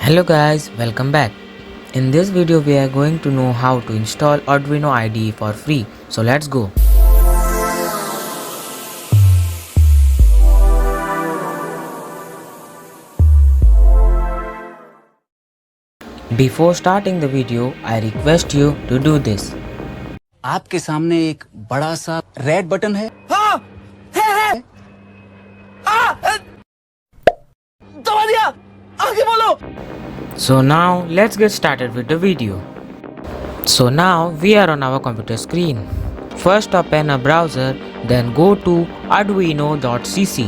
Hello guys, welcome back. In this video we are going to know how to install Arduino IDE for free. So let's go. Before starting the video, I request you to do this. आपके सामने एक बड़ा सा red button है। हाँ, है। दबा दिया, आगे बोलो। So now let's get started with the video. So now we are on our computer screen. First open a browser, then go to arduino.cc.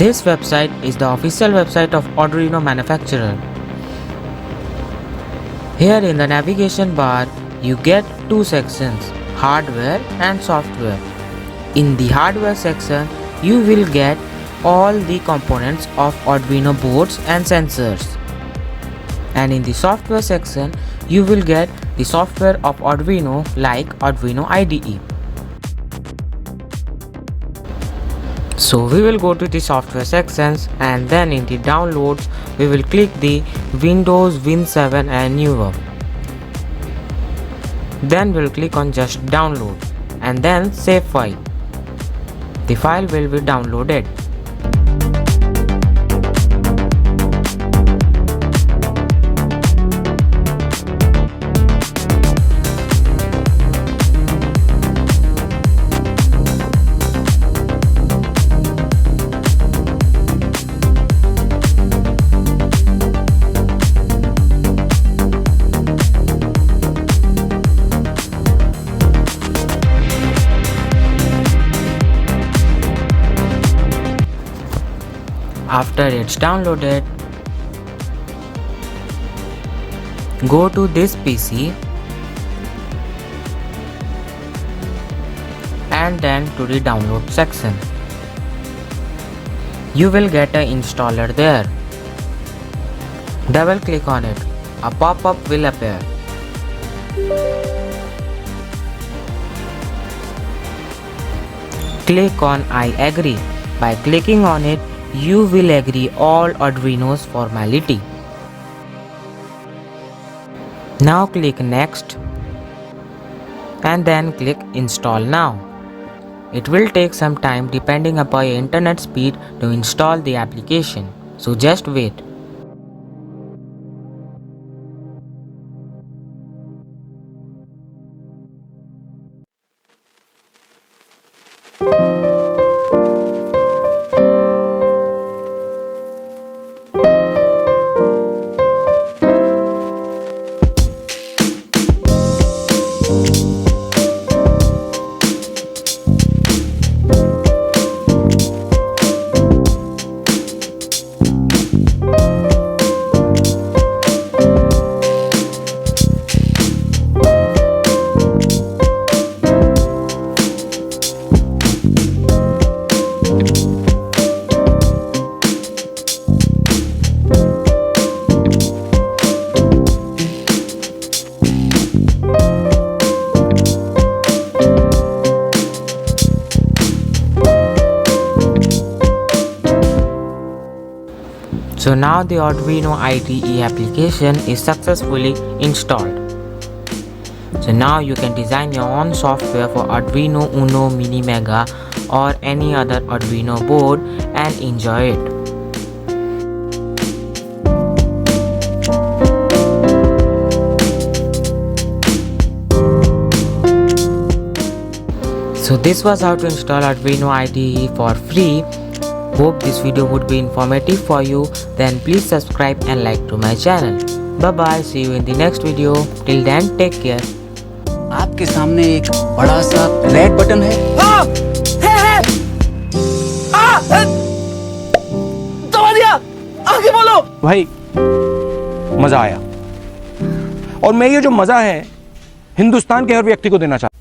This website is the official website of Arduino manufacturer. Here in the navigation bar, you get two sections, hardware and software. In the hardware section, you will get all the components of Arduino boards and sensors. And in the software section, you will get the software of Arduino like Arduino IDE. So we will go to the software sections, and then in the downloads we will click the Windows Win 7 and newer. Then we'll click on just download and then save file. The file will be downloaded. After it's downloaded, go to this PC and then to the download section. You will get an installer there. Double click on it. A pop-up will appear. Click on I agree. By clicking on it, you will agree all Arduino's formality. Now click next and then click install now. It will take some time depending upon your internet speed to install the application, so just wait. So now the Arduino IDE application is successfully installed. So now you can design your own software for Arduino Uno, Mini Mega or any other Arduino board and enjoy it. So this was how to install Arduino IDE for free. Hope this video would be informative for you. Then please subscribe and like to my channel. Bye bye. See you in the next video. Till then, take care. आपके सामने एक बड़ा सा red button है। हाँ, है। दबा दिया, आगे बोलो। भाई मजा आया, और मैं ये जो मजा है हिंदुस्तान के हर व्यक्ति को देना चाहता हूं।